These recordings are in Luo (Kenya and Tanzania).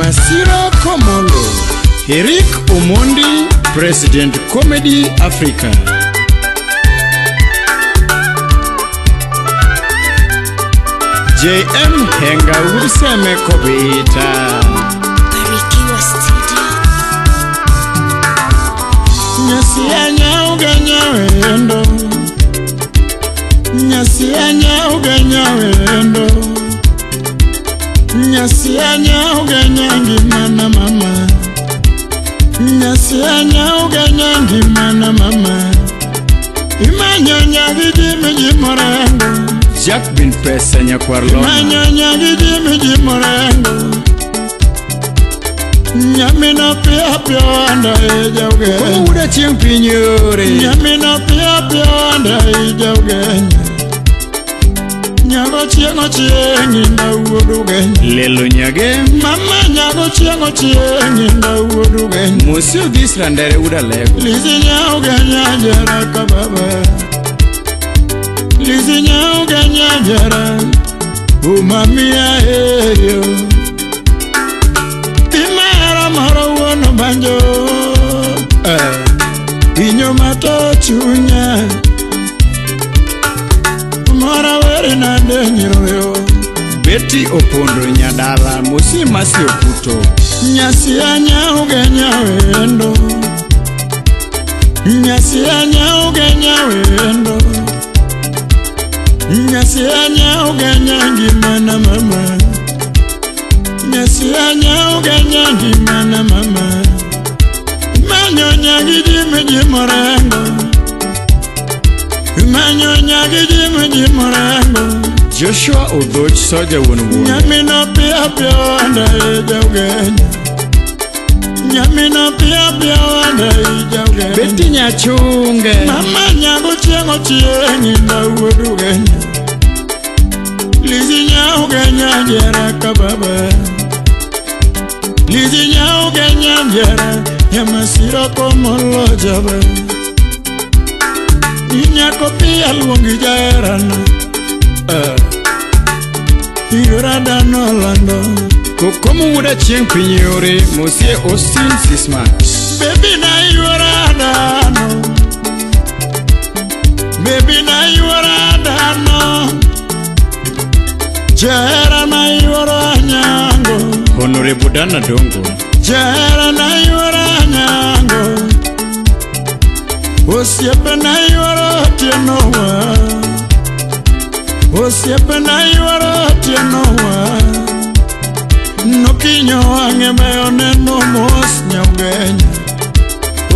Masiro Komolo, Eric Omondi, President Comedy Africa. JM Henga Urseme Kobita, Barikiwa Studio. Nyasianya uganya wendo, Nyasianya uganya wendo, Nyasianya uganya ngimana mama, Nyasianya uganya ngimana mama, Imanyonya gidi morango, Jack bin pesa nyakwarlona, Imanyonya gidi morango, Nyamina pia pia anda eja ugenya, Kuda chieng pinyore, Nyamina pia pia anda eja ugenya, Nyago chieng inda uodu ugenya, Lelo nyage, Mama nyago chieng inda uodu ugenya, Musio disrandere uda lego, Lizinya ugenya jara kababa, Lizinya ugenya jara, Umamia eyo, Timara maro wono banjo, Inyo mato chunya, Mara weri nande nyiroyo, Betty Opondo nyadala musi masi oputo, Nyasianya ugenya wendo, Nyasianya ugenya wendo, Nyasianya ugenya ngimana mama, Nyasianya ugenya ngimana mama, Manyonya gidi morango, Manyonya gidi morango, Joshua Odoch soja wonu, Nyamina pia pia anda eja ugenya, Nyamina pia pia anda eja ugenya, Betty nyachunge, Mama nyago chieng inda uodu ugenya, Lizinya ugenya jera kababa, Lizinya ugenya jera Yamasiro Komolo jaba, Inyako pia luongi jaerana, Igorada no lando, Kokomu muda chieng pinyore, Mosie Austin Sisman, Baby na igorada no, Baby na igorada no, Jaera na igorada nyango, Honorable Dana Dongo, Jaera na igorada nyango, Osiepe na igorada tienowa, Osiepe na igorada tienowa, Nokinyo angemeyo neno mos nyaugenya,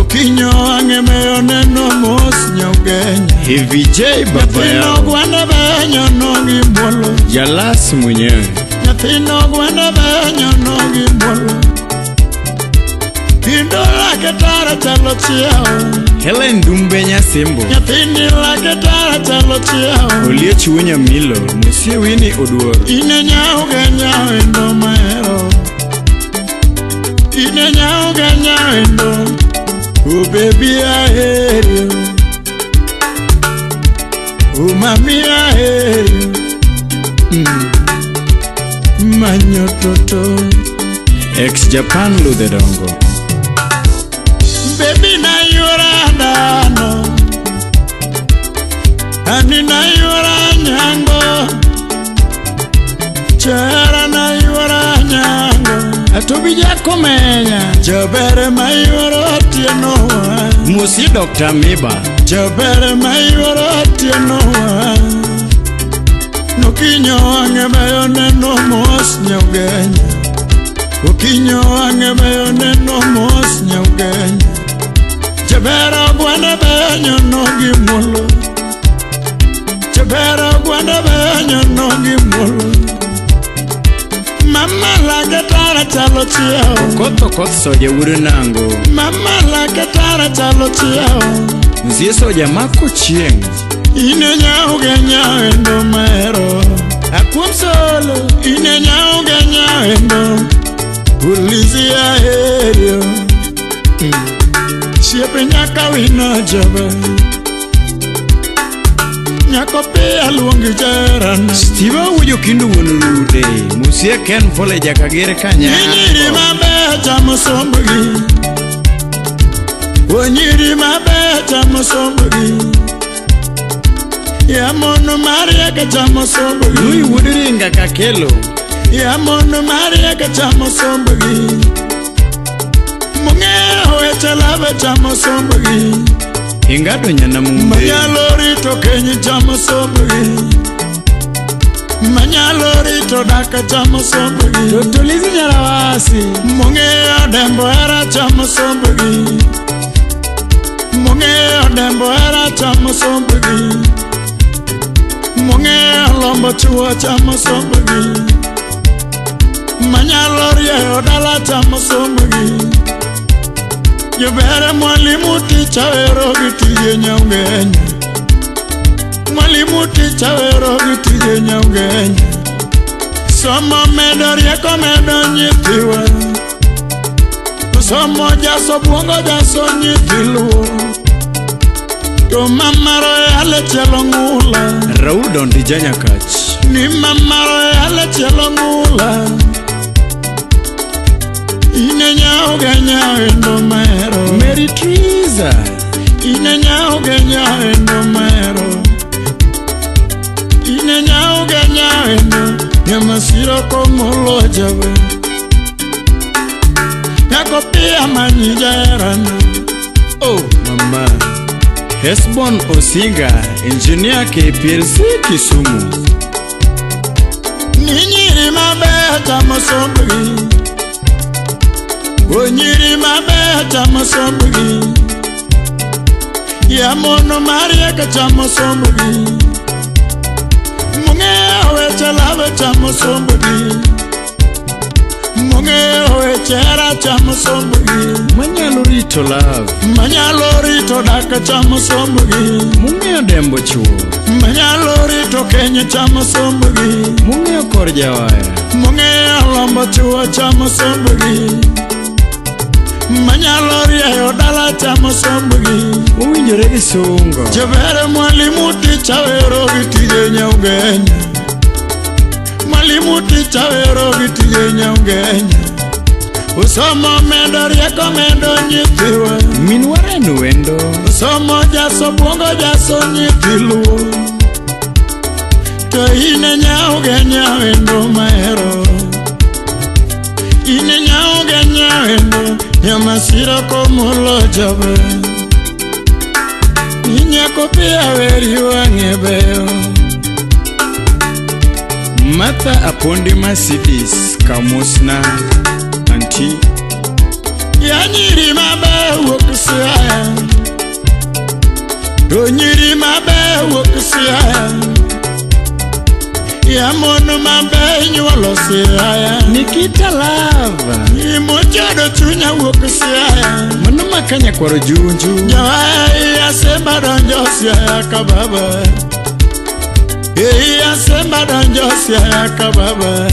Okinyo angemeyo neno mos nyaugenya, Heavy J baba yao, Nyathino gwanda benyo nongi mwolo, Jalas mwenyewe, Nyathino gwanda benyo nongi mwolo, Kindo lake tara chalo chiao, Helen Dumbe Nyasimbo, Nyathini lake tara chalo chiao, Oliech Wunya Milo, Musie Wini Oduor, Inenya ugenya wendo maero, Inenya ugenya wendo, Oh baby aherio, Oh mami aherio, Manyo toto, Ex-Japan Ludedongo, Baby na yorada no, Ani na yora nyango, Chera na yora nyango, Atobi jako menya, Jabere ma yora tienowa, Musi Dr. Miba, Jabere ma yora tienowa, Nokinyo angemeyo neno mos nyaugenya, Okinyo angemeyo neno mos nyaugenya, Jabera gwanda benyo nongi mwolo, Jabera gwanda benyo nongi mwolo, Mama lake tara chalo chiao, Koto koth soja ure nango, Mama lake tara chalo chiao, Mzie soja mako chieng, Inenya ugenya wendo maero, Akwam solo, Inenya ugenya wendo, Ulizi aherio, Siepe nyaka wino jaba, Nyako pia luongi jaran Stiva ujo kindu wunurude Musia ken fole jakagere kanya Nyiri mabe chamo sombugi Nyiri mabe chamo sombugi Ya mono maria ka chamo sombugi Lui wudiringa kakelo Ya mono maria ka chamo sombugi Mungeo echalave chamo sombugi Ingado nyana mumbe Manyalori to kenyi chamo sombugi Manyalori to daka chamo sombugi Totolizi nyarawasi Mungeo dembo era chamo sombugi Mungeo dembo era chamo sombugi Mungeo lombo chua chamo sombugi Manyalori odala chamo sombugi Yubere mwalimu ticha wero gitiye nyaungenya Mwalimu ticha wero gitiye nyaungenya Somo medo rieko medo nyithiwa Somo jaso buongo jaso nyithiluo To mamaro yale chelo ngula Raudon di janya kach Ni mamaro yale chelo ngula Inenya ugenya endo mero Mary Triza Inenya ugenya endo mero Inenya ugenya endo Nyamasiro komolo jawe Yako pia manyijarana Oh mama Hesbon Osinga Engineer KPLC Kisumu Ninyiri mabe chamo sombugi Nyiri mabe chamo sombugi Ya mono maria ka chamo sombugi Mungeo echalave chamo sombugi Mungeo echera chamo sombugi Manyalori to love Manyalori to daka chamo sombugi Mungeo dembo chuo Manyalori to kenye chamo sombugi Mungeo korjawaya Mungeo lombo chua chamo sombugi Manyalori odala chamo sombugi Uwinjore gi sungo Jabere mwalimu ticha wero gitiye nyaungenya Mwalimu ticha wero gitiye nyaungenya Usomo medo rieko medo nyithiwa Minwarenu wendo Usomo jaso buongo jaso nyithiluo To ine nyaungenya wendo mahero Ine nyaungenya wendo Nyamasiro komolo jabe Inyako pia weri wang'ebeo Martha Apondi Mercedes Kamusna Anti Ya nyiri mabe wokisiaya Do nyiri mabe wokisiaya Ya mono mabe nyuolo siaya Nikita Lava Imojodo chunya wokisiaya Mano makanya kwaro junju Ya semba donjo siaya kababa Ya semba donjo siaya kababa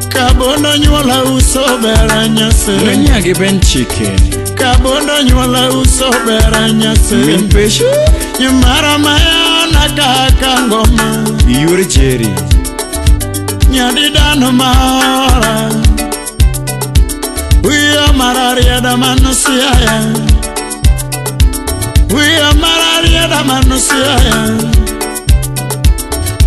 Kabono nyuola uso bera nyase Nanyagi ben chicken Kabono nyuola uso bera nyase Mimpeshu Nyumara maya nakaka ngoma Yuri Jerry Nyadidano maora Uyo mararia da manusiaya Uyo mararia da manusiaya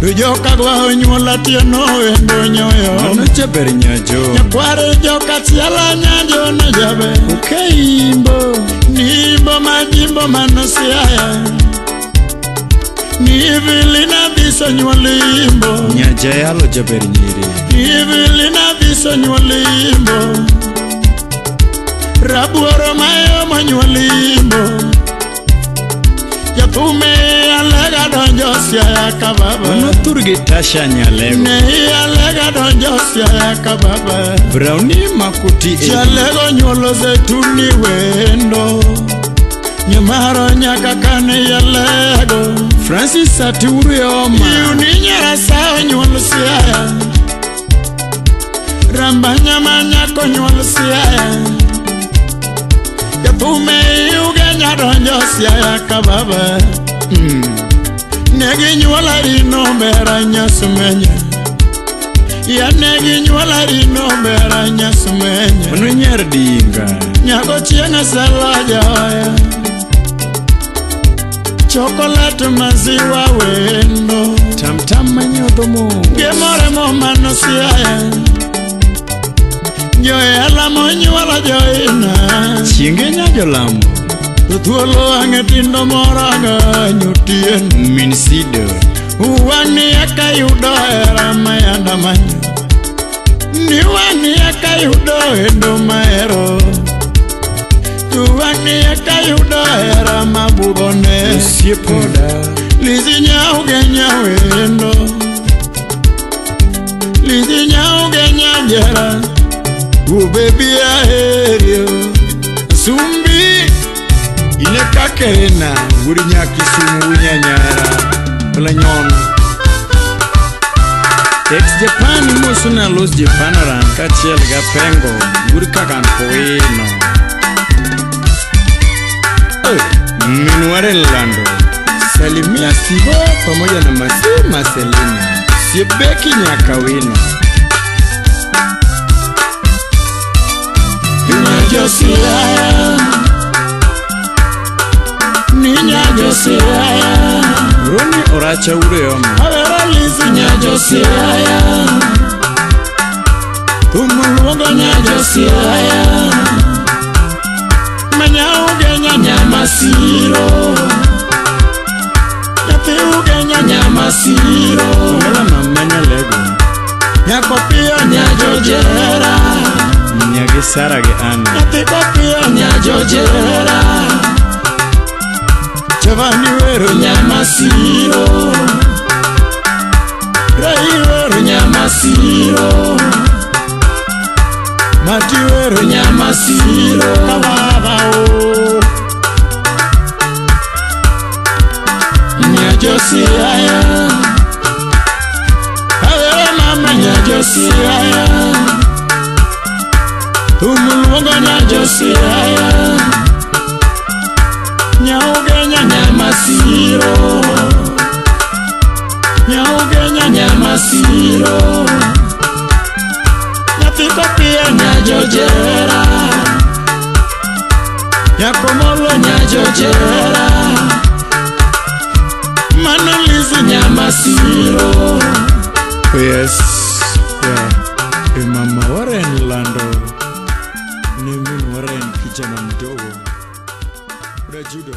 Ujoka kwa nyuola tiano endo nyoyo Mano jaber nyajo Nyakware joka tiala nyajo na jabe Ukeimbo Nimbo majimbo manusiaya Nivili na biso nyuolimbo Nyajayalo jaber nyiri Nivili na biso nyuolimbo Rabuoro mayo manyuolimbo Yathume alega donjo siaya kababa Mano turgi Tasha Nyalego Nei alega donjo siaya kababa Brownie Makuti Chalego nyuolo zetuni wendo Nyamaro nyaka kane yalego Francis Aturu Yoma Yuni nyara sao nyuolo siaya Ramba nyama nyako nyuolo siaya Yathume yuge nyadonjo siaya kababa Negi nyuola rino mera nyasumenya. Ya negi nyuola rino mera nyasumenya. Ono nyer dinga. Nyago chienga salaja ya. Chocolate maziwa wendo. Tam tam manyodho mo. Gemore mo manosiaya. Joe alamo nyuola joina. Chienge nyajo lamo. Tuolo angetindo moraga nyutien. Minsido. Uwani akayudo era mayanda manyo. Niwani akayudo endo maero. Uwani akayudo era mabubone. Siepoda. Lizi nyauge wendo. Lizi nyauge nyajera. Baby aherio. Sumbi. Ine kakerena. Guri nyaki sumu unyanyara. Ola nyon. Ex Japan musuna los Japan kachiel ga pengo. Guri kakan poeno. Minuare Lando. Salimia Sibo pamoja na Masima Selina. Siebeki Nyakawino. Josiah Niña Josiah Roni Oracha Ureoma. Avera Lizi Nya Josiah Umuluogo Nya Josiah Manyauge Nya Nyamasiro Yapiuge Nya Nyamasiro Mela mamanya lego. Nyakopio Nya Jojera Nyage Sarage Ana. Yapikopio Nya Jojera Chavani wero Nyamasiro Rai wero Nyamasiro Mati wero Nyamasiro Kababao Nya Josiah Avera mama Nya Josiah Umuluogo Nya Josiah Nyauge Nya Nyamasiro Nyauge Nya Nyamasiro Nyapiko pia Nya Jojera Nyakomolo Nya Jojera Manolizi Nyamasiro. Yes. Yeah. Mama Warren Lando. Nimin Warren kijana mdogo. Uda judo.